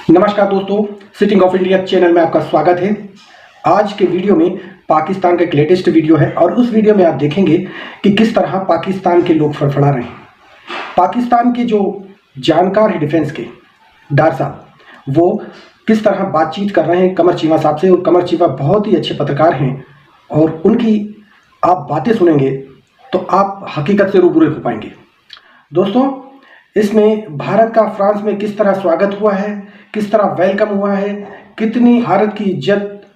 नमस्कार दोस्तों, sitting of India channel में आपका स्वागत है। आज के वीडियो में पाकिस्तान का एक लेटेस्ट वीडियो है और उस वीडियो में आप देखेंगे कि किस तरह पाकिस्तान के लोग फड़फड़ा रहे हैं। पाकिस्तान के जो जानकार हैं डिफेंस के, डार साहब, वो किस तरह बातचीत कर रहे हैं कमर चीमा साहब से। और कमर चीमा बहुत ही अच्छे पत्रकार हैं और उनकी आप बातें सुनेंगे तो आप हकीकत से रूबरू हो पाएंगे। दोस्तों, इसमें भारत का फ्रांस में किस तरह स्वागत हुआ है, किस तरह वेलकम हुआ है, कितनी भारत की इज्जत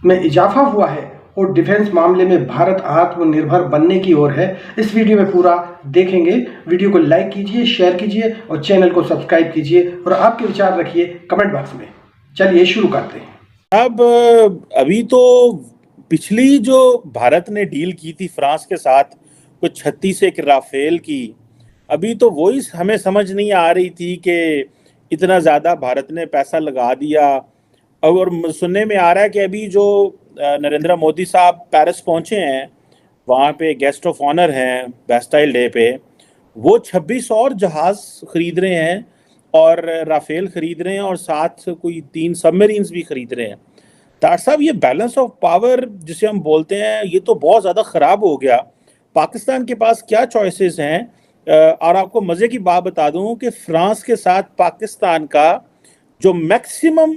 में इजाफा हुआ है और डिफेंस मामले में भारत आत्मनिर्भर बनने की ओर है, इस वीडियो में पूरा देखेंगे। वीडियो को लाइक कीजिए, शेयर कीजिए और चैनल को सब्सक्राइब कीजिए और आपके विचार रखिए कमेंट बॉक्स में। चलिए शुरू करते हैं। अब अभी तो पिछली जो भारत ने डील की थी फ्रांस के साथ, कुछ 36 एक राफेल की, अभी तो वही हमें समझ नहीं आ रही थी कि इतना ज़्यादा भारत ने पैसा लगा दिया। और सुनने में आ रहा है कि अभी जो नरेंद्र मोदी साहब पेरिस पहुंचे हैं, वहाँ पे गेस्ट ऑफ ऑनर हैं बैस्टाइल डे पे, वो 26 और जहाज़ खरीद रहे हैं और राफेल खरीद रहे हैं और साथ कोई 3 सबमरीन्स भी खरीद रहे हैं। तार साहब, ये बैलेंस ऑफ पावर जिसे हम बोलते हैं, ये तो बहुत ज़्यादा ख़राब हो गया। पाकिस्तान के पास क्या चॉइसेस हैं? और आपको मज़े की बात बता दूं कि फ्रांस के साथ पाकिस्तान का जो मैक्सिमम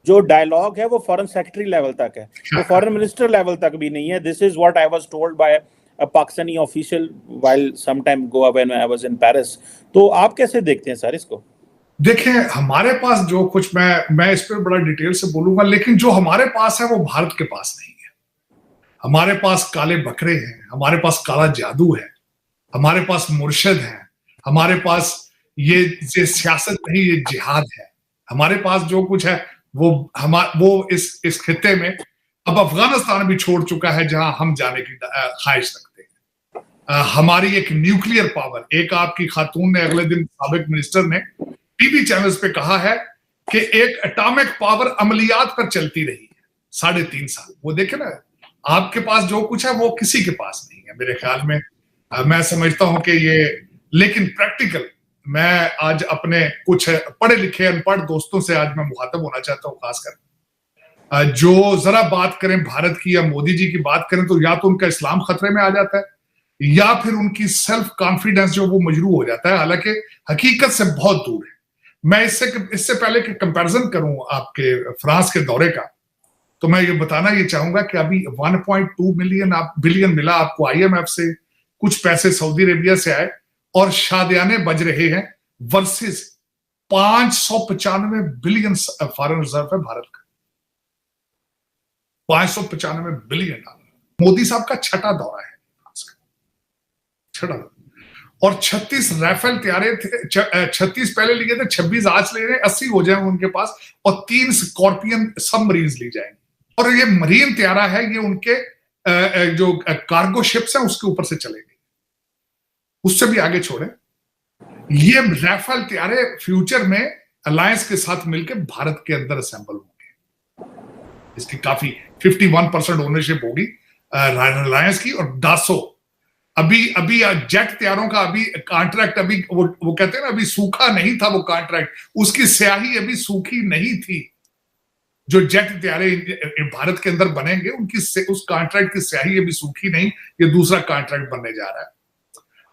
जो डायलॉग है वो फॉरेन सेक्रेटरी लेवल तक है, वो फॉरेन मिनिस्टर लेवल तक भी नहीं है। This is what I was told by a Pakistani official while some time ago when I was in Paris. तो आप कैसे देखते हैं सर इसको? देखें, हमारे पास जो कुछ मैं इस पर बड़ा डिटेल से बोलूंगा, लेकिन जो हमारे पास है वो भारत के पास नहीं है। हमारे पास काले बकरे हैं, हमारे पास काला जादू है, हमारे पास मुर्शद हैं, हमारे पास ये सियासत नहीं, ये जिहाद है। हमारे पास जो कुछ है वो इस खित्ते में अब अफगानिस्तान भी छोड़ चुका है जहां हम जाने की ख्वाहिश रखते हैं। हमारी एक न्यूक्लियर पावर, एक आपकी खातून ने अगले दिन साबिक मिनिस्टर ने टीवी चैनल्स पे कहा है कि एक एटॉमिक पावर अमलियात पर चलती रही है 3.5 साल। वो देखे ना, आपके पास जो कुछ है वो किसी के पास नहीं है मेरे ख्याल में। मैं समझता हूं कि ये, लेकिन प्रैक्टिकल, मैं आज अपने कुछ पढ़े लिखे अनपढ़ दोस्तों से आज मैं मुखातब होना चाहता हूं, खासकर जो जरा बात करें भारत की या मोदी जी की बात करें तो या तो उनका इस्लाम खतरे में आ जाता है या फिर उनकी सेल्फ कॉन्फिडेंस जो वो मजरू हो जाता है, हालांकि हकीकत से बहुत दूर है। मैं इससे पहले कि कंपैरिजन करूं आपके फ्रांस के दौरे का, तो मैं ये बताना ये चाहूंगा कि अभी 1.2 बिलियन मिला आपको आईएमएफ से, कुछ पैसे सऊदी अरेबिया से आए और शादियाने बज रहे हैं, वर्सेस 595 बिलियन फॉरेन रिजर्व है भारत का। 595 बिलियन डॉलर मोदी साहब का छठा दौरा है फ्रांस का, छठा। और 36 राफेल तैयारे थे, 36 पहले लिए थे, 26 आज ले रहे हैं, 80 हो जाएंगे उनके पास, और 3 स्कॉर्पियन सबमरीन्स ली जाएंगे। और ये मरीन त्यारा है, ये उनके जो कार्गो शिप्स हैं उसके ऊपर से चलेंगे, उससे भी आगे छोड़े। ये राफेल त्यारे फ्यूचर में अलायंस के साथ मिलकर भारत के अंदर असेंबल होंगे। इसकी काफी 51% ओनरशिप होगी अलायंस की। और दासो अभी जेट तैयारों का अभी कॉन्ट्रैक्ट, अभी वो कहते हैं ना, अभी सूखा नहीं था वो कॉन्ट्रैक्ट, उसकी स्याही अभी सूखी नहीं थी। जो जेट तैयारे भारत के अंदर बनेंगे उनकी उस कॉन्ट्रैक्ट की स्याही अभी सूखी नहीं, ये दूसरा कॉन्ट्रैक्ट बनने जा रहा है।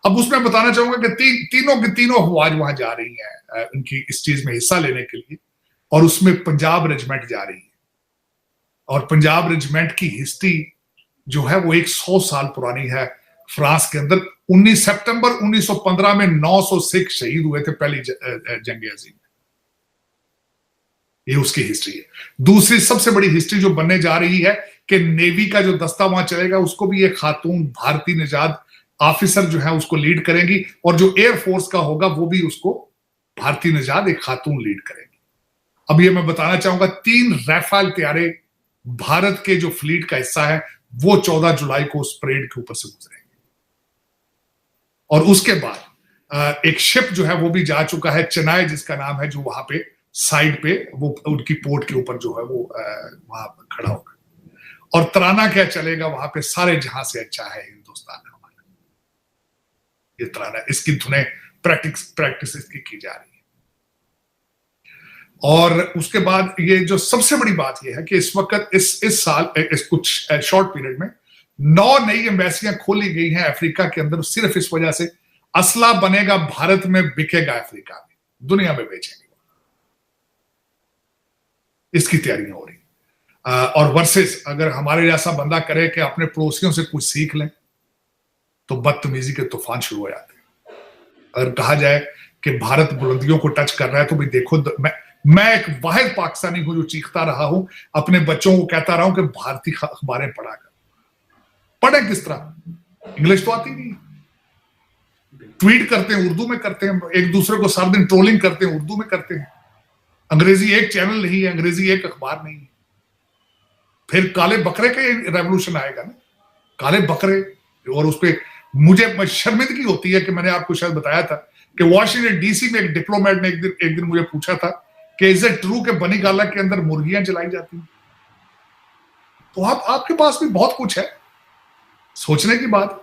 अब उसमें बताना चाहूंगा कि तीनों की तीनों अफवाज वहां जा रही हैं उनकी इस चीज में हिस्सा लेने के लिए, और उसमें पंजाब रेजिमेंट जा रही है। और पंजाब रेजिमेंट की हिस्ट्री जो है वो 100 साल पुरानी है फ्रांस के अंदर। 19 सितंबर 1915 में 900 सिख शहीद हुए थे पहली जंग अजीम में। ये उसकी हिस्ट्री है। दूसरी सबसे बड़ी हिस्ट्री जो बनने जा रही है कि नेवी का जो दस्ता वहां चलेगा उसको भी एक खातून भारतीय निजात ऑफिसर जो है उसको लीड करेंगी, और जो एयरफोर्स का होगा वो भी उसको भारतीय निजात एक खातून लीड करेंगी। अब ये मैं बताना चाहूंगा, 3 राफेल तैयारे भारत के जो फ्लीट का हिस्सा है वो 14 जुलाई को उस परेड के ऊपर से गुजरेंगे। और उसके बाद एक शिप जो है वो भी जा चुका है, चेन्नई जिसका नाम है, जो वहां पे साइड पे वो उनकी पोर्ट के ऊपर जो है वो वहां खड़ा होगा। और तराना क्या चलेगा वहां पे, सारे जहां से अच्छा है हिंदुस्तान हमारा, ये तराना, इसकी धुनें प्रैक्टिस इसकी की जा रही है। और उसके बाद ये जो सबसे बड़ी बात यह है कि इस वक्त इस साल इस कुछ शॉर्ट पीरियड में 9 नई एम्बेसियां खोली गई हैं अफ्रीका के अंदर, सिर्फ इस वजह से असला बनेगा भारत में, बिकेगा अफ्रीका में, दुनिया में बेचेंगे, इसकी तैयारियां हो रही। और वर्सेस अगर हमारे जैसा बंदा करे कि अपने पड़ोसियों से कुछ सीख लें तो बदतमीजी के तूफान शुरू हो जाते हैं। अगर कहा जाए कि भारत बुलंदियों को टच कर रहा है तो भी देखो, मैं एक वाहिद पाकिस्तानी हूं जो चीखता रहा हूं, अपने बच्चों को कहता रहा हूं कि भारतीय अखबारें पढ़ा कर। पढ़े किस तरह? इंग्लिश तो आती नहीं। ट्वीट करते हैं उर्दू में करते हैं, एक दूसरे को सारा दिन ट्रोलिंग करते हैं उर्दू में करते हैं। अंग्रेजी एक चैनल नहीं है, अंग्रेजी एक अखबार नहीं है। फिर काले बकरे का रेवोल्यूशन आएगा ना, काले बकरे। और उस पर मुझे शर्मिंदगी होती है कि मैंने आपको शायद बताया था कि वॉशिंगटन डीसी में एक डिप्लोमेट ने एक दिन मुझे पूछा था कि इज इट ट्रू कि बनी गाला के अंदर मुर्गियां जलाई जाती हैं? तो आपके पास भी बहुत कुछ है, सोचने की बात।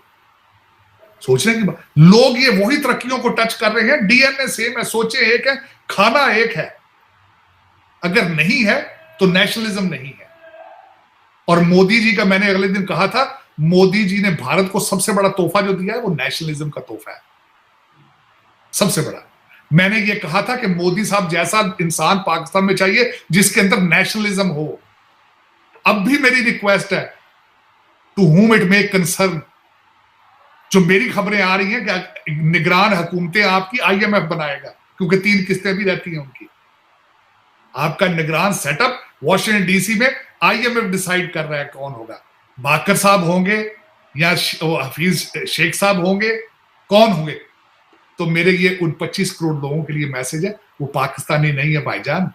लोग ये वही तरक्कियों को टच कर रहे हैं, डीएनए सेम है, सोचे एक है, खाना एक है। अगर नहीं है तो नेशनलिज्म नहीं है। और मोदी जी का मैंने अगले दिन कहा था, मोदी जी ने भारत को सबसे बड़ा तोहफा जो दिया है वो नेशनलिज्म का तोहफा है, सबसे बड़ा। मैंने ये कहा था कि मोदी साहब जैसा इंसान पाकिस्तान में चाहिए जिसके अंदर नेशनलिज्म हो। अब भी मेरी रिक्वेस्ट है to whom it may concern, जो मेरी खबरें आ रही हैं कि निगरान हुकूमतें आपकी आईएमएफ बनाएगा, क्योंकि 3 किस्तें भी रहती हैं उनकी। आपका निगरान सेटअप वॉशिंगटन डीसी में आईएमएफ डिसाइड कर रहा है कौन होगा, बाकर साहब होंगे या हफीज शेख साहब होंगे, कौन होंगे? तो मेरे ये उन 25 करोड़ लोगों के लिए मैसेज है, वो पाकिस्तानी नहीं है भाईजान,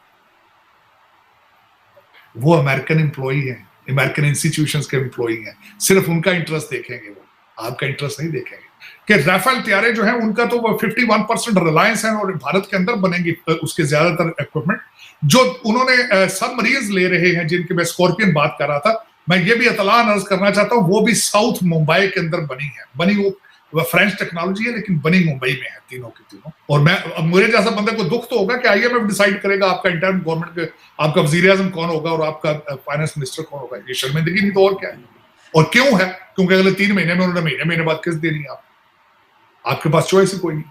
वो अमेरिकन एम्प्लॉई है, अमेरिकन इंस्टीट्यूशंस के एम्प्लॉई हैं। सिर्फ उनका इंटरेस्ट देखेंगे, वो आपका इंटरेस्ट नहीं देखेंगे। कि राफेल तैयारे जो है उनका तो 51% रिलायंस है और भारत के अंदर बनेंगी उसके ज्यादातर इक्विपमेंट। जो उन्होंने सबमरीन्स ले रहे हैं जिनकी मैं स्कॉर्पियन बात कर रहा था, मैं ये भी इतलान अर्ज करना चाहता हूं, वो भी साउथ मुंबई के अंदर बनी है। बनी वो फ्रेंच टेक्नोलॉजी है लेकिन बनी मुंबई में है, तीनों की तीनों। और मैं, मेरे जैसा बंदे को दुख तो होगा कि आईएमएफ डिसाइड करेगा आपका इंटर्न गवर्नमेंट के, आपका वजीर आजम कौन होगा और आपका फाइनेंस मिनिस्टर कौन होगा। ये शर्मिंदगी नहीं तो और क्या है। और क्यों है? क्योंकि अगले 3 महीने में उन्होंने महीने बाद किस्त देनी है। आपके पास चॉइस ही कोई नहीं,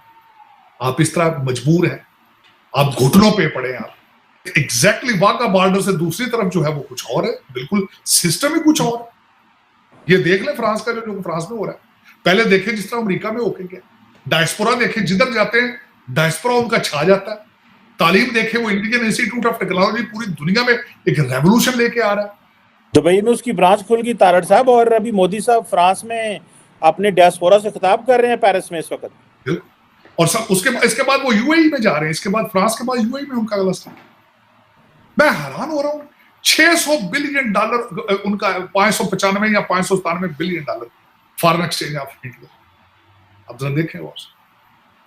आप इस तरह मजबूर हैं, आप घुटनों पे पड़े हैं। आप एग्जैक्टली वाघा बॉर्डर से दूसरी तरफ जो है वो कुछ और है, बिल्कुल सिस्टम ही कुछ और। ये देख ले फ्रांस का जो फ्रांस में हो रहा है, पहले देखे जिस तरह अमेरिका में होके गया, डायस्पोरा देखे, जिधर जाते हैं डायस्पोरा उनका छा जाता है। तालीम देखे, वो इंडियन इंस्टीट्यूट ऑफ टेक्नोलॉजी पूरी दुनिया में एक रेवोल्यूशन लेके आ रहा है। दुबई में उसकी ब्रांच खुल गई तारड़ साहब, और अभी मोदी साहब फ्रांस में अपने डायस्पोरा से खिताब कर रहे हैं पेरिस में इस वक्त। और सब इसके बाद वो यूएई में जा रहे हैं, इसके बाद फ्रांस के बाद यूएई में उनका अगला स्थान। मैं हैरान हो रहा हूं, $600 बिलियन उनका, 595 या 597 billion dollar foreign exchange of India. अब जरा देखें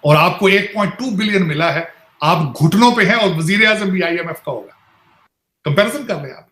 और आपको 1.2 बिलियन मिला है, आप घुटनों पे हैं और वजीर आजम भी आईएमएफ का होगा। कंपैरिजन कर लें आप।